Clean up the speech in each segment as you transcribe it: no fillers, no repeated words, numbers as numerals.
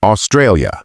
Australia,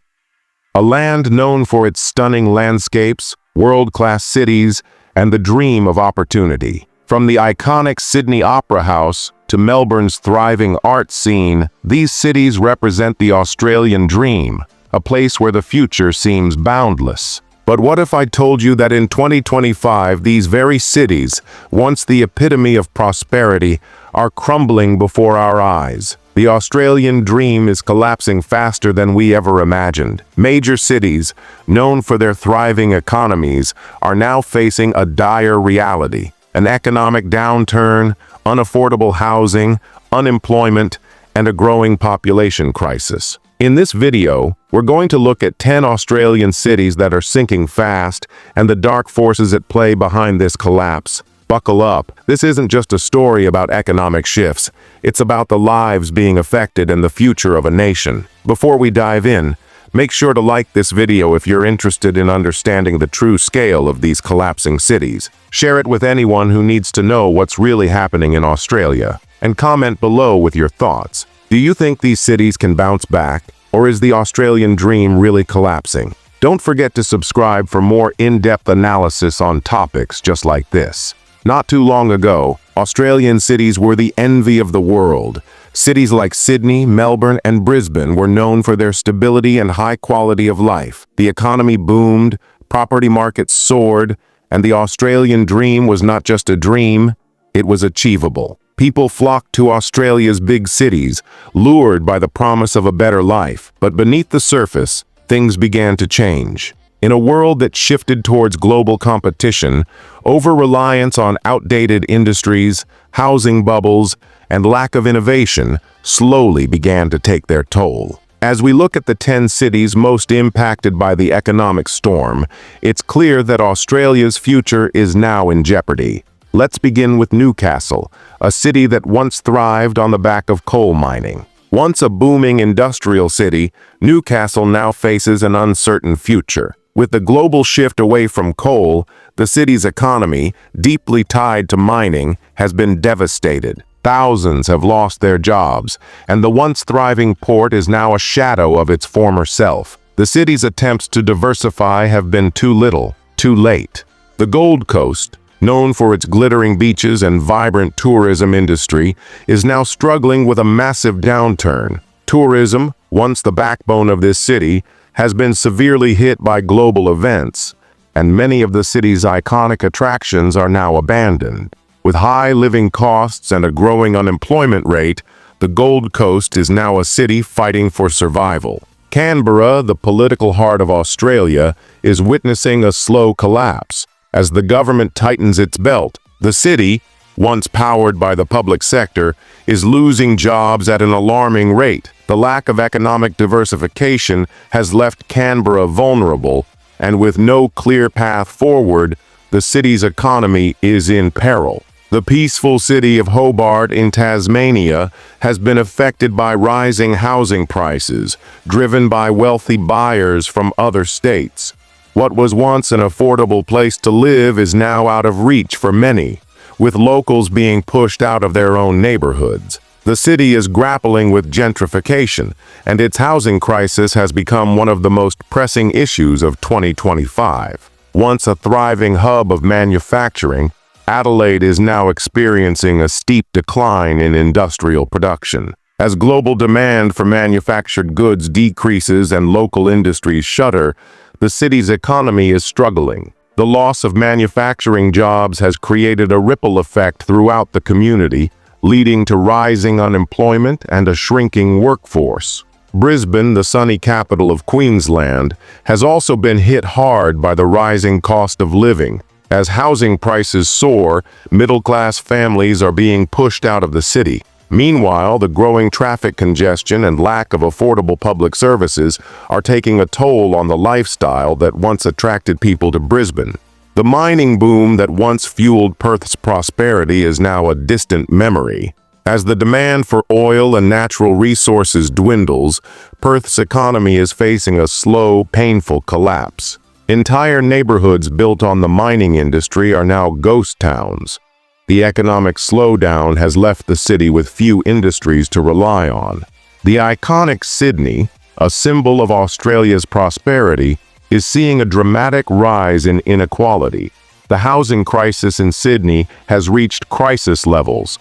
a land known for its stunning landscapes, world-class cities, and the dream of opportunity. From the iconic Sydney Opera House to Melbourne's thriving art scene, these cities represent the Australian dream, a place where the future seems boundless. But what if I told you that in 2025, these very cities, once the epitome of prosperity, are crumbling before our eyes? The Australian dream is collapsing faster than we ever imagined. Major cities, known for their thriving economies, are now facing a dire reality: an economic downturn, unaffordable housing, unemployment, and a growing population crisis. In this video, we're going to look at 10 Australian cities that are sinking fast and the dark forces at play behind this collapse. Buckle up. This isn't just a story about economic shifts. It's about the lives being affected and the future of a nation. Before we dive in, make sure to like this video if you're interested in understanding the true scale of these collapsing cities. Share it with anyone who needs to know what's really happening in Australia. And comment below with your thoughts. Do you think these cities can bounce back, or is the Australian dream really collapsing? Don't forget to subscribe for more in-depth analysis on topics just like this. Not too long ago, Australian cities were the envy of the world. Cities like Sydney, Melbourne, and Brisbane were known for their stability and high quality of life. The economy boomed, property markets soared, and the Australian dream was not just a dream, it was achievable. People flocked to Australia's big cities, lured by the promise of a better life. But beneath the surface, things began to change. In a world that shifted towards global competition, over-reliance on outdated industries, housing bubbles, and lack of innovation slowly began to take their toll. As we look at the 10 cities most impacted by the economic storm, it's clear that Australia's future is now in jeopardy. Let's begin with Newcastle, a city that once thrived on the back of coal mining. Once a booming industrial city, Newcastle now faces an uncertain future. With the global shift away from coal, the city's economy, deeply tied to mining, has been devastated. Thousands have lost their jobs, and the once thriving port is now a shadow of its former self. The city's attempts to diversify have been too little, too late. The Gold Coast, known for its glittering beaches and vibrant tourism industry, is now struggling with a massive downturn. Tourism, once the backbone of this city, has been severely hit by global events, and many of the city's iconic attractions are now abandoned. With high living costs and a growing unemployment rate, the Gold Coast is now a city fighting for survival. Canberra, the political heart of Australia, is witnessing a slow collapse. As the government tightens its belt, the city, once powered by the public sector, is losing jobs at an alarming rate. The lack of economic diversification has left Canberra vulnerable, and with no clear path forward, the city's economy is in peril. The peaceful city of Hobart in Tasmania has been affected by rising housing prices, driven by wealthy buyers from other states. What was once an affordable place to live is now out of reach for many, with locals being pushed out of their own neighborhoods. The city is grappling with gentrification, and its housing crisis has become one of the most pressing issues of 2025. Once a thriving hub of manufacturing, Adelaide is now experiencing a steep decline in industrial production. As global demand for manufactured goods decreases and local industries shutter, the city's economy is struggling. The loss of manufacturing jobs has created a ripple effect throughout the community, leading to rising unemployment and a shrinking workforce. Brisbane, the sunny capital of Queensland, has also been hit hard by the rising cost of living. As housing prices soar, middle-class families are being pushed out of the city. Meanwhile, the growing traffic congestion and lack of affordable public services are taking a toll on the lifestyle that once attracted people to Brisbane. The mining boom that once fueled Perth's prosperity is now a distant memory. As the demand for oil and natural resources dwindles, Perth's economy is facing a slow, painful collapse. Entire neighborhoods built on the mining industry are now ghost towns. The economic slowdown has left the city with few industries to rely on. The iconic Sydney, a symbol of Australia's prosperity, is seeing a dramatic rise in inequality. The housing crisis in Sydney has reached crisis levels.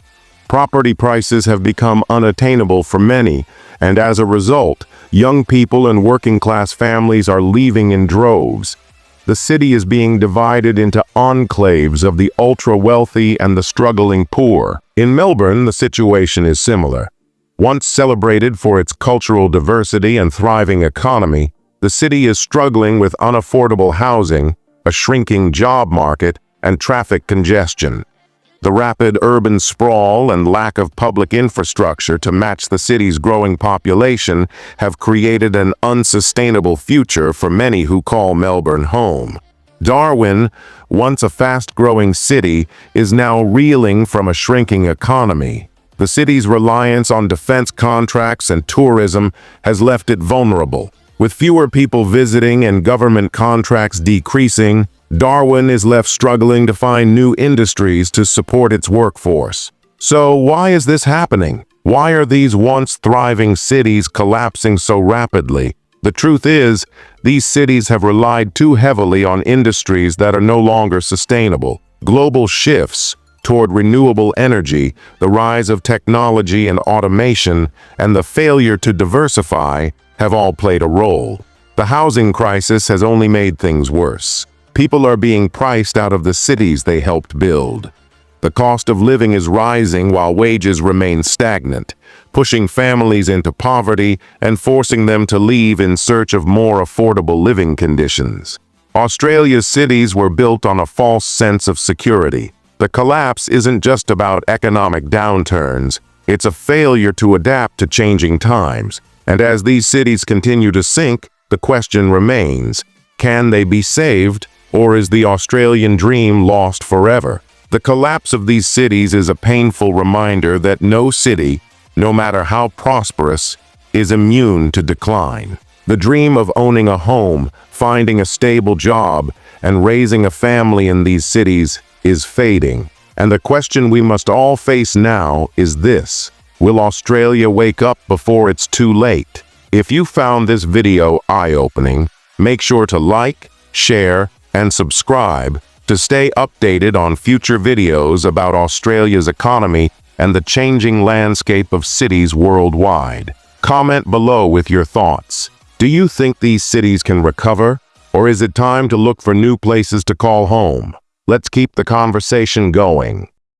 Property prices have become unattainable for many, and as a result, young people and working-class families are leaving in droves. The city is being divided into enclaves of the ultra-wealthy and the struggling poor. In Melbourne, the situation is similar. Once celebrated for its cultural diversity and thriving economy, the city is struggling with unaffordable housing, a shrinking job market, and traffic congestion. The rapid urban sprawl and lack of public infrastructure to match the city's growing population have created an unsustainable future for many who call Melbourne home. Darwin, once a fast-growing city, is now reeling from a shrinking economy. The city's reliance on defense contracts and tourism has left it vulnerable. With fewer people visiting and government contracts decreasing, Darwin is left struggling to find new industries to support its workforce. So why is this happening? Why are these once thriving cities collapsing so rapidly? The truth is, these cities have relied too heavily on industries that are no longer sustainable. Global shifts toward renewable energy, the rise of technology and automation, and the failure to diversify have all played a role. The housing crisis has only made things worse. People are being priced out of the cities they helped build. The cost of living is rising while wages remain stagnant, pushing families into poverty and forcing them to leave in search of more affordable living conditions. Australia's cities were built on a false sense of security. The collapse isn't just about economic downturns, it's a failure to adapt to changing times. And as these cities continue to sink, the question remains, can they be saved, or is the Australian dream lost forever? The collapse of these cities is a painful reminder that no city, no matter how prosperous, is immune to decline. The dream of owning a home, finding a stable job, and raising a family in these cities is fading. And the question we must all face now is this: will Australia wake up before it's too late? If you found this video eye-opening, make sure to like, share, and subscribe to stay updated on future videos about Australia's economy and the changing landscape of cities worldwide. Comment below with your thoughts. Do you think these cities can recover, or is it time to look for new places to call home? Let's keep the conversation going.